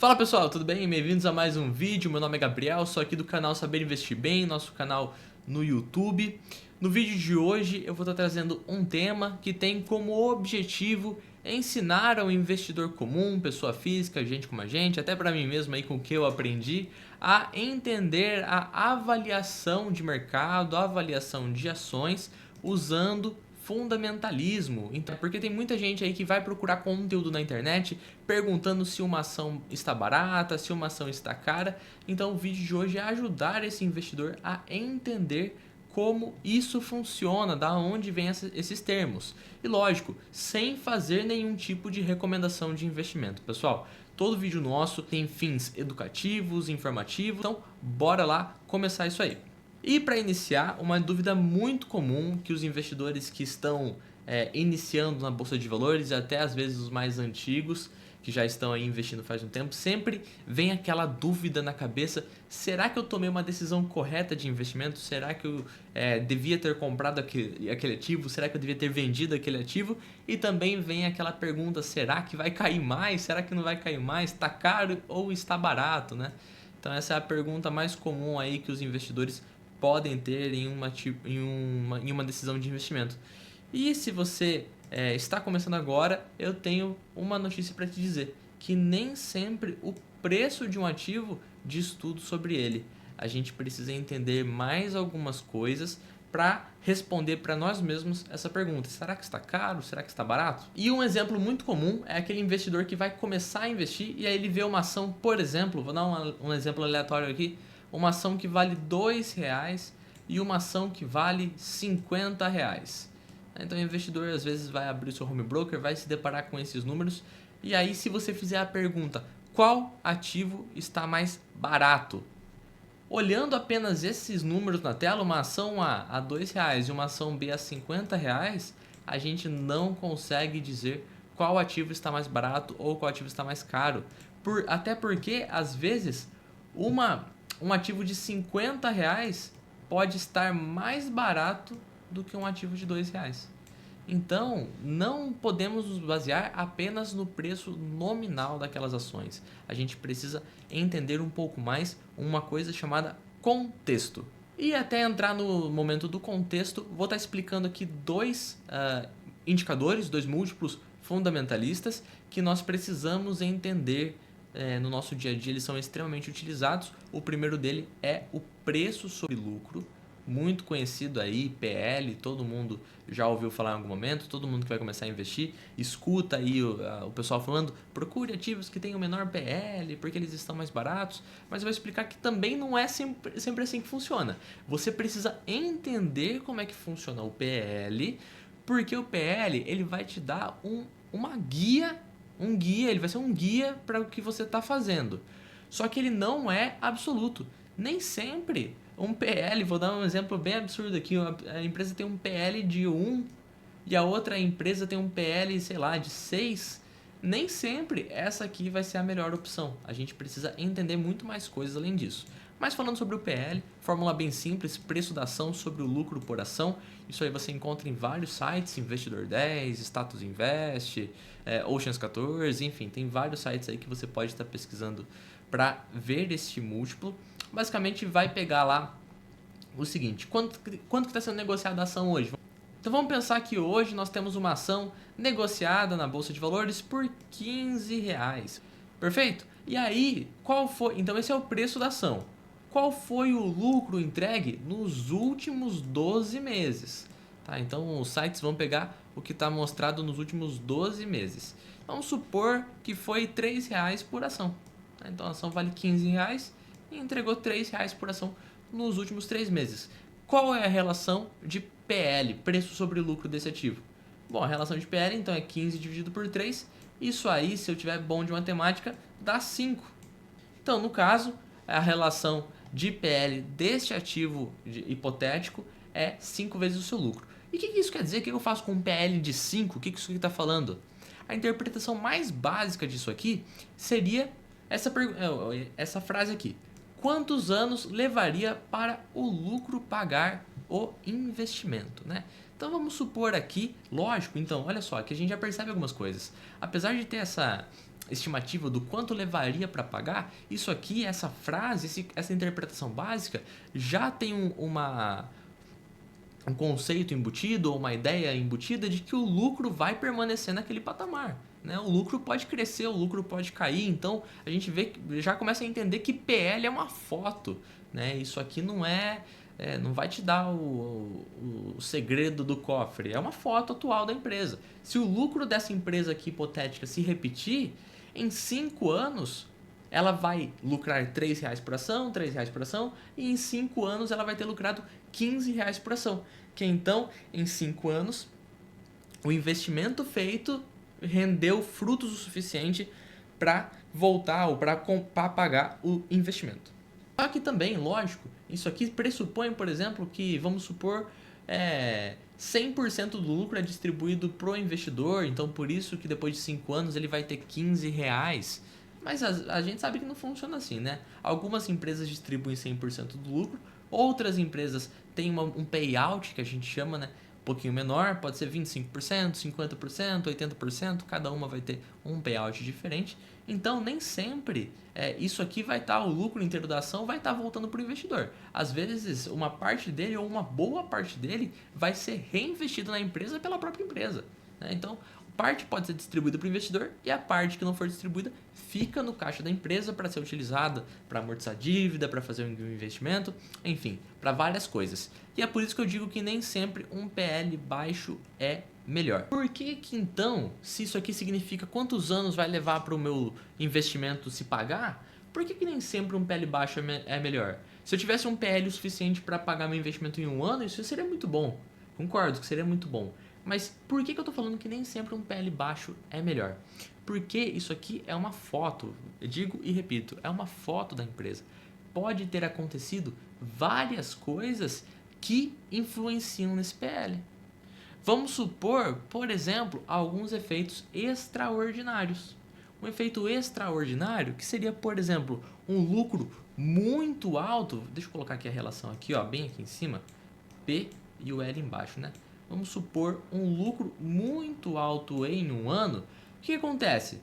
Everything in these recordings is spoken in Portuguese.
Fala pessoal, tudo bem? Bem-vindos a mais um vídeo. Meu nome é Gabriel, sou aqui do canal Saber Investir Bem, nosso canal no YouTube. No vídeo de hoje eu vou estar trazendo um tema que tem como objetivo ensinar ao investidor comum, pessoa física, gente como a gente, até para mim mesmo aí com o que eu aprendi, a entender a avaliação de mercado, a avaliação de ações usando fundamentalismo. Então, porque tem muita gente aí que vai procurar conteúdo na internet perguntando se uma ação está barata, se uma ação está cara. Então o vídeo de hoje é ajudar esse investidor a entender como isso funciona, da onde vem esses termos. E lógico, sem fazer nenhum tipo de recomendação de investimento. Pessoal, todo vídeo nosso tem fins educativos, informativos, então bora lá começar isso aí. E para iniciar, uma dúvida muito comum que os investidores que estão iniciando na Bolsa de Valores, e até às vezes os mais antigos, que já estão aí investindo faz um tempo, sempre vem aquela dúvida na cabeça: será que eu tomei uma decisão correta de investimento? Será que eu devia ter comprado aquele ativo? Será que eu devia ter vendido aquele ativo? E também vem aquela pergunta: será que vai cair mais? Será que não vai cair mais? Está caro ou está barato, né? Então essa é a pergunta mais comum aí que os investidores podem ter em uma decisão de investimento. E se você está começando agora, eu tenho uma notícia para te dizer, que nem sempre o preço de um ativo diz tudo sobre ele. A gente precisa entender mais algumas coisas para responder para nós mesmos essa pergunta: será que está caro? Será que está barato? E um exemplo muito comum é aquele investidor que vai começar a investir e aí ele vê uma ação, por exemplo, vou dar um exemplo aleatório aqui, uma ação que vale R$2 e uma ação que vale R$50. Então o investidor às vezes vai abrir o seu home broker, vai se deparar com esses números, e aí se você fizer a pergunta: qual ativo está mais barato? Olhando apenas esses números na tela, uma ação A a R$2 e uma ação B a R$50, a gente não consegue dizer qual ativo está mais barato ou qual ativo está mais caro. Até porque, às vezes, um ativo de R$50 pode estar mais barato do que um ativo de R$2. Então, não podemos nos basear apenas no preço nominal daquelas ações. A gente precisa entender um pouco mais uma coisa chamada contexto. E até entrar no momento do contexto, vou estar explicando aqui dois indicadores, dois múltiplos fundamentalistas que nós precisamos entender no nosso dia a dia. Eles são extremamente utilizados. O primeiro dele é o preço sobre lucro, muito conhecido aí, PL, todo mundo já ouviu falar em algum momento. Todo mundo que vai começar a investir escuta aí o pessoal falando: procure ativos que tenham menor PL porque eles estão mais baratos. Mas eu vou explicar que também não é sempre assim que funciona. Você precisa entender como é que funciona o PL, porque o PL ele vai te dar uma guia, ele vai ser um guia para o que você está fazendo. Só que ele não é absoluto. Nem sempre um PL, vou dar um exemplo bem absurdo aqui, a empresa tem um PL de 1 e a outra empresa tem um PL, sei lá, de 6. Nem sempre essa aqui vai ser a melhor opção. A gente precisa entender muito mais coisas além disso. Mas falando sobre o PL, fórmula bem simples: preço da ação sobre o lucro por ação. Isso aí você encontra em vários sites, Investidor 10, Status Invest, Oceans 14, enfim, tem vários sites aí que você pode estar pesquisando para ver este múltiplo. Basicamente vai pegar lá o seguinte: quanto que está sendo negociada a ação hoje? Então vamos pensar que hoje nós temos uma ação negociada na Bolsa de Valores por R$15. Perfeito? E aí, qual foi? Então esse é o preço da ação. Qual foi o lucro entregue nos últimos 12 meses? Tá, então os sites vão pegar o que está mostrado nos últimos 12 meses. Vamos supor que foi R$3 por ação. Então a ação vale R$15 e entregou R$3 por ação nos últimos 3 meses. Qual é a relação de PL, preço sobre lucro desse ativo? Bom, a relação de PL então é 15 dividido por 3. Isso aí, se eu tiver bom de matemática, dá 5. Então, no caso, a relação de PL deste ativo hipotético é 5 vezes o seu lucro. E o que isso quer dizer? O que eu faço com um PL de 5? O que isso aqui está falando? A interpretação mais básica disso aqui seria essa frase aqui: quantos anos levaria para o lucro pagar o investimento, né? Então vamos supor aqui, lógico, então olha só, que a gente já percebe algumas coisas. Apesar de ter estimativa do quanto levaria para pagar, isso aqui, essa frase, essa interpretação básica já tem um conceito embutido ou uma ideia embutida de que o lucro vai permanecer naquele patamar. Né? O lucro pode crescer, o lucro pode cair, então a gente já começa a entender que PL é uma foto. Né? Isso aqui não não vai te dar o segredo do cofre, é uma foto atual da empresa. Se o lucro dessa empresa aqui hipotética se repetir, em 5 anos ela vai lucrar R$3 por ação, R$3 por ação, e em 5 anos ela vai ter lucrado R$15 por ação. Que então, em 5 anos, o investimento feito rendeu frutos o suficiente para voltar ou para pagar o investimento. Só que também, lógico, isso aqui pressupõe, por exemplo, que, vamos supor, 100% do lucro é distribuído para o investidor, então por isso que depois de 5 anos ele vai ter R$15. Mas a gente sabe que não funciona assim, né? Algumas empresas distribuem 100% do lucro, outras empresas têm um payout, que a gente chama, né? Um pouquinho menor, pode ser 25%, 50%, 80%, cada uma vai ter um payout diferente. Então, nem sempre isso aqui vai estar, o lucro inteiro da ação vai estar voltando para o investidor. Às vezes, uma parte dele ou uma boa parte dele vai ser reinvestido na empresa pela própria empresa. Né? Então, parte pode ser distribuída para o investidor e a parte que não for distribuída fica no caixa da empresa para ser utilizada para amortizar dívida, para fazer um investimento, enfim, para várias coisas. E é por isso que eu digo que nem sempre um PL baixo é melhor. Por que então, se isso aqui significa quantos anos vai levar para o meu investimento se pagar, por que nem sempre um PL baixo é melhor? Se eu tivesse um PL o suficiente para pagar meu investimento em 1 ano, isso seria muito bom. Concordo que seria muito bom. Mas por que eu estou falando que nem sempre um PL baixo é melhor? Porque isso aqui é uma foto, eu digo e repito, é uma foto da empresa. Pode ter acontecido várias coisas que influenciam nesse PL. Vamos supor, por exemplo, alguns efeitos extraordinários. Um efeito extraordinário que seria, por exemplo, um lucro muito alto. Deixa eu colocar aqui a relação aqui, ó, bem aqui em cima. P e o L embaixo, né? Vamos supor um lucro muito alto em 1 ano. O que acontece?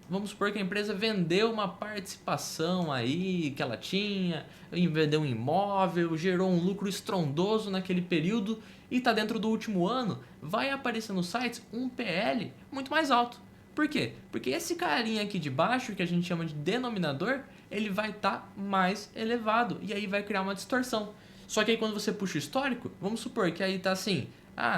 Vamos supor que a empresa vendeu uma participação aí que ela tinha, vendeu um imóvel, gerou um lucro estrondoso naquele período e está dentro do último ano, vai aparecer nos sites um PL muito mais alto. Por quê? Porque esse carinha aqui de baixo, que a gente chama de denominador, ele vai estar mais elevado e aí vai criar uma distorção. Só que aí quando você puxa o histórico, vamos supor que aí tá assim,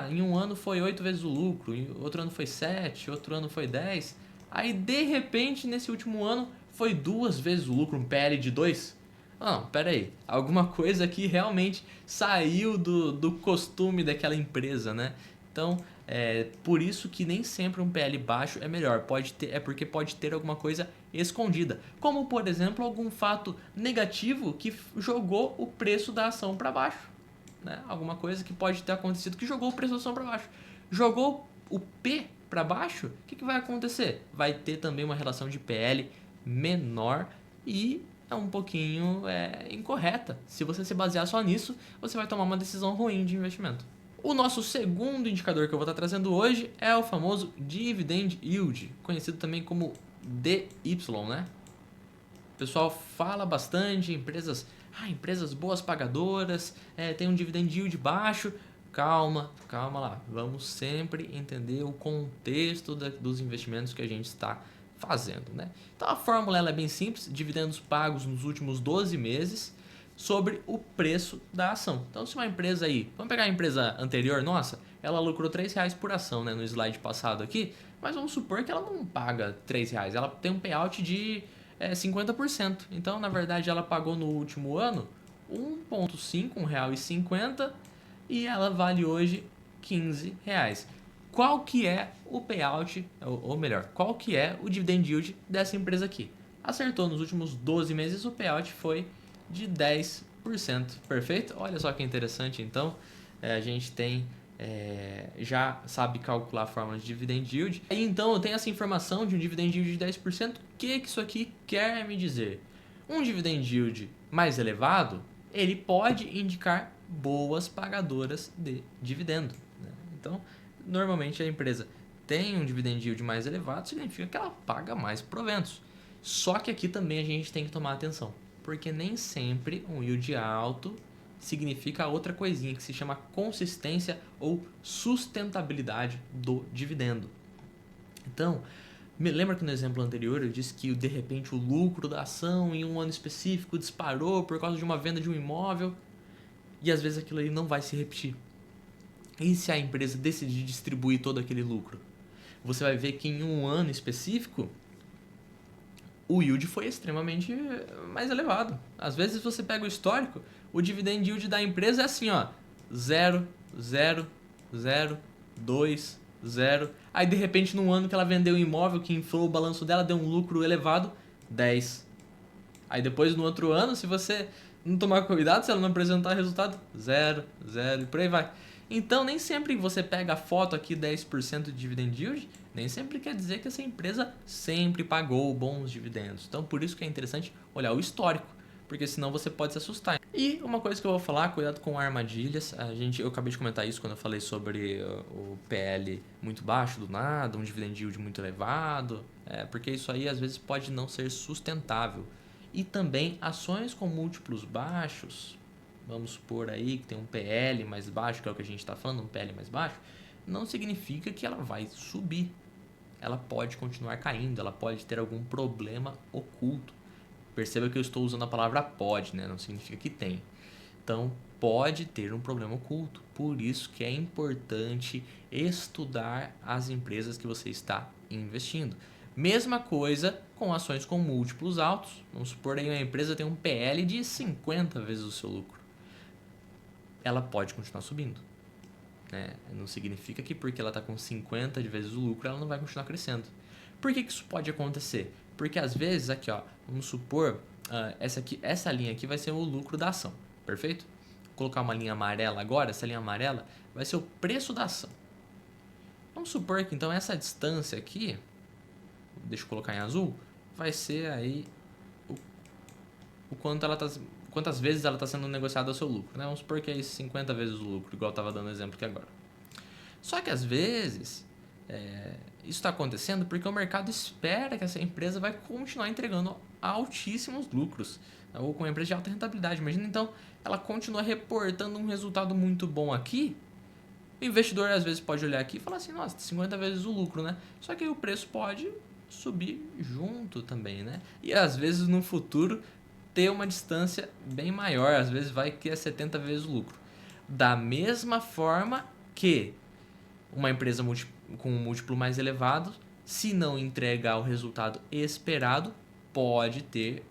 em 1 ano foi 8 vezes o lucro, em outro ano foi 7, outro ano foi 10. Aí de repente nesse último ano foi 2 vezes o lucro, um PL de 2. Não, pera aí, alguma coisa aqui realmente saiu do costume daquela empresa, né? Então, por isso que nem sempre um PL baixo é melhor, porque pode ter alguma coisa escondida, como por exemplo algum fato negativo que jogou o preço da ação para baixo, né? Alguma coisa que pode ter acontecido que jogou o preço da ação para baixo, jogou o P para baixo, o que vai acontecer? Vai ter também uma relação de PL menor e é um pouquinho incorreta. Se você se basear só nisso, você vai tomar uma decisão ruim de investimento. O nosso segundo indicador que eu vou estar trazendo hoje é o famoso Dividend Yield, conhecido também como DY, né? O pessoal fala bastante, empresas boas pagadoras, tem um dividend yield baixo. Calma lá, vamos sempre entender o contexto dos investimentos que a gente está fazendo, né? Então a fórmula ela é bem simples, dividendos pagos nos últimos 12 meses sobre o preço da ação. Então se uma empresa aí, vamos pegar a empresa anterior nossa, ela lucrou R$3 por ação, né, no slide passado aqui, mas vamos supor que ela não paga R$3, ela tem um payout de 50%. Então na verdade ela pagou no último ano 1,5, R$1,50 e ela vale hoje R$15. Qual que é o payout, ou melhor, qual que é o dividend yield dessa empresa aqui? Acertou, nos últimos 12 meses o payout foi de 10%, perfeito? Olha só que interessante, então, a gente tem, já sabe calcular a fórmula de dividend yield. E então eu tenho essa informação de um dividend yield de 10%, o que isso aqui quer me dizer? Um dividend yield mais elevado, ele pode indicar boas pagadoras de dividendo, né? Então, normalmente a empresa tem um dividend yield mais elevado, significa que ela paga mais proventos. Só que aqui também a gente tem que tomar atenção, porque nem sempre um yield alto significa outra coisinha que se chama consistência ou sustentabilidade do dividendo. Então, me lembra que no exemplo anterior eu disse que de repente o lucro da ação em um ano específico disparou por causa de uma venda de um imóvel e às vezes aquilo aí não vai se repetir. E se a empresa decidir distribuir todo aquele lucro? Você vai ver que em um ano específico o yield foi extremamente mais elevado. Às vezes você pega o histórico, o dividend yield da empresa é assim, ó, 0, 0, 0, 2, 0. Aí de repente num ano que ela vendeu o imóvel, que inflou o balanço dela, deu um lucro elevado, 10. Aí depois no outro ano, se você não tomar cuidado, se ela não apresentar resultado, 0, 0 e por aí vai. Então nem sempre você pega a foto aqui 10% de dividend yield, nem sempre quer dizer que essa empresa sempre pagou bons dividendos. Então por isso que é interessante olhar o histórico, porque senão você pode se assustar. E uma coisa que eu vou falar, cuidado com armadilhas. Eu acabei de comentar isso quando eu falei sobre o PL muito baixo do nada, um dividend yield muito elevado, porque isso aí às vezes pode não ser sustentável. E também ações com múltiplos baixos, vamos supor aí que tem um PL mais baixo, que é o que a gente está falando, um PL mais baixo, não significa que ela vai subir. Ela pode continuar caindo, ela pode ter algum problema oculto. Perceba que eu estou usando a palavra pode, né? Não significa que tem. Então, pode ter um problema oculto. Por isso que é importante estudar as empresas que você está investindo. Mesma coisa com ações com múltiplos altos. Vamos supor que uma empresa tem um PL de 50 vezes o seu lucro. Ela pode continuar subindo. Né? Não significa que porque ela está com 50 vezes o lucro, ela não vai continuar crescendo. Por que isso pode acontecer? Porque às vezes, aqui ó, vamos supor, essa linha aqui vai ser o lucro da ação, perfeito? Vou colocar uma linha amarela agora, essa linha amarela vai ser o preço da ação. Vamos supor que então essa distância aqui, deixa eu colocar em azul, vai ser aí o quanto ela tá, quantas vezes ela está sendo negociada ao seu lucro. Né? Vamos supor que é 50 vezes o lucro, igual eu estava dando exemplo aqui agora. Só que às vezes isso está acontecendo porque o mercado espera que essa empresa vai continuar entregando altíssimos lucros, ou com uma empresa de alta rentabilidade. Imagina então, ela continua reportando um resultado muito bom aqui. O investidor às vezes pode olhar aqui e falar assim, nossa, 50 vezes o lucro, né? Só que aí o preço pode subir junto também, né? E às vezes no futuro ter uma distância bem maior, às vezes vai que é 70 vezes o lucro. Da mesma forma que uma empresa com um múltiplo mais elevado, se não entregar o resultado esperado, pode ter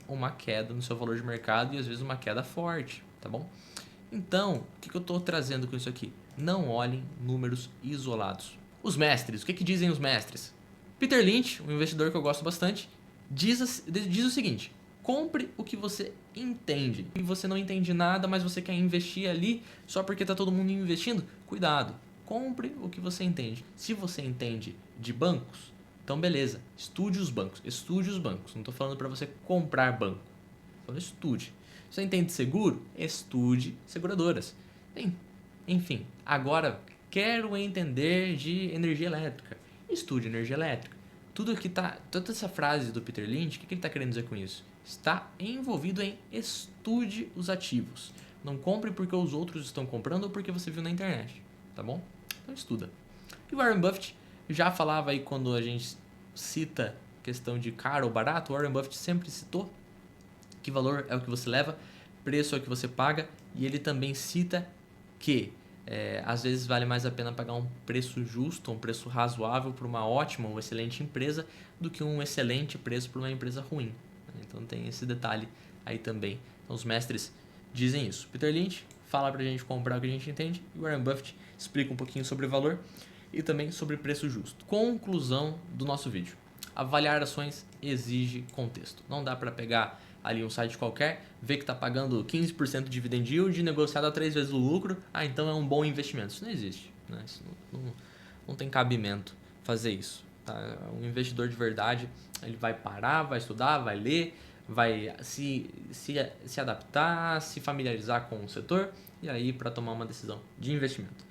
uma queda no seu valor de mercado e às vezes uma queda forte, tá bom? Então, o que eu estou trazendo com isso aqui? Não olhem números isolados. Os mestres, o que dizem os mestres? Peter Lynch, um investidor que eu gosto bastante, diz o seguinte: compre o que você entende. E você não entende nada, mas você quer investir ali só porque está todo mundo investindo? Cuidado, compre o que você entende. Se você entende de bancos, então beleza, estude os bancos. Não estou falando para você comprar banco, estou falando estude. Você entende de seguro? Estude seguradoras. Enfim, agora quero entender de energia elétrica. Estude energia elétrica. Toda essa frase do Peter Lynch, o que ele está querendo dizer com isso? Está envolvido em estude os ativos. Não compre porque os outros estão comprando ou porque você viu na internet, tá bom? Então estuda. E o Warren Buffett já falava aí quando a gente cita questão de caro ou barato, o Warren Buffett sempre citou que valor é o que você leva, preço é o que você paga, e ele também cita que às vezes vale mais a pena pagar um preço justo, um preço razoável para uma ótima ou excelente empresa do que um excelente preço para uma empresa ruim. Então tem esse detalhe aí também. Então os mestres dizem isso. Peter Lynch fala para a gente comprar o que a gente entende e Warren Buffett explica um pouquinho sobre valor e também sobre preço justo. Conclusão do nosso vídeo. Avaliar ações exige contexto. Não dá para pegar ali um site qualquer, ver que está pagando 15% de dividend yield, negociado a 3 vezes o lucro, então é um bom investimento. Isso não existe. Né? Isso não tem cabimento fazer isso. Tá? Um investidor de verdade, ele vai parar, vai estudar, vai ler, vai se adaptar, se familiarizar com o setor e aí para tomar uma decisão de investimento.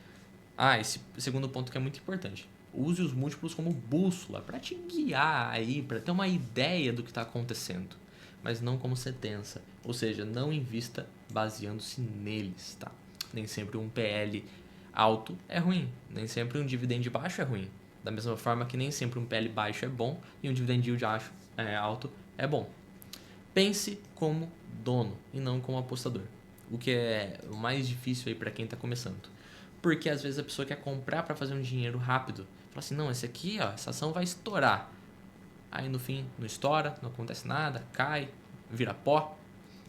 Esse segundo ponto que é muito importante. Use os múltiplos como bússola para te guiar aí, para ter uma ideia do que está acontecendo, mas não como sentença. Ou seja, não invista baseando-se neles, tá? Nem sempre um PL alto é ruim, nem sempre um dividend baixo é ruim. Da mesma forma que nem sempre um PL baixo é bom e um dividend yield alto é bom. Pense como dono e não como apostador, o que é o mais difícil aí para quem está começando. Porque às vezes a pessoa quer comprar para fazer um dinheiro rápido. Fala assim, não, esse aqui, ó, essa ação vai estourar. Aí no fim não estoura, não acontece nada, cai, vira pó.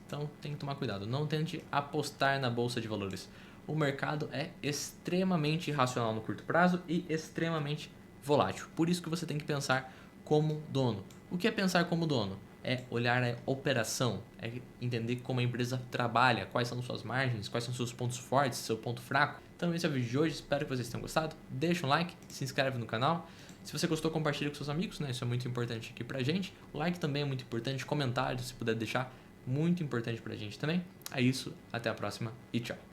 Então tem que tomar cuidado. Não tente apostar na bolsa de valores. O mercado é extremamente irracional no curto prazo e extremamente volátil. Por isso que você tem que pensar como dono. O que é pensar como dono? É olhar a operação, é entender como a empresa trabalha, quais são suas margens, quais são seus pontos fortes, seu ponto fraco. Então esse é o vídeo de hoje, espero que vocês tenham gostado. Deixa um like, se inscreve no canal. Se você gostou, compartilha com seus amigos, né? Isso é muito importante aqui pra gente. O like também é muito importante, comentário, se puder deixar, muito importante pra gente também. É isso, até a próxima e tchau.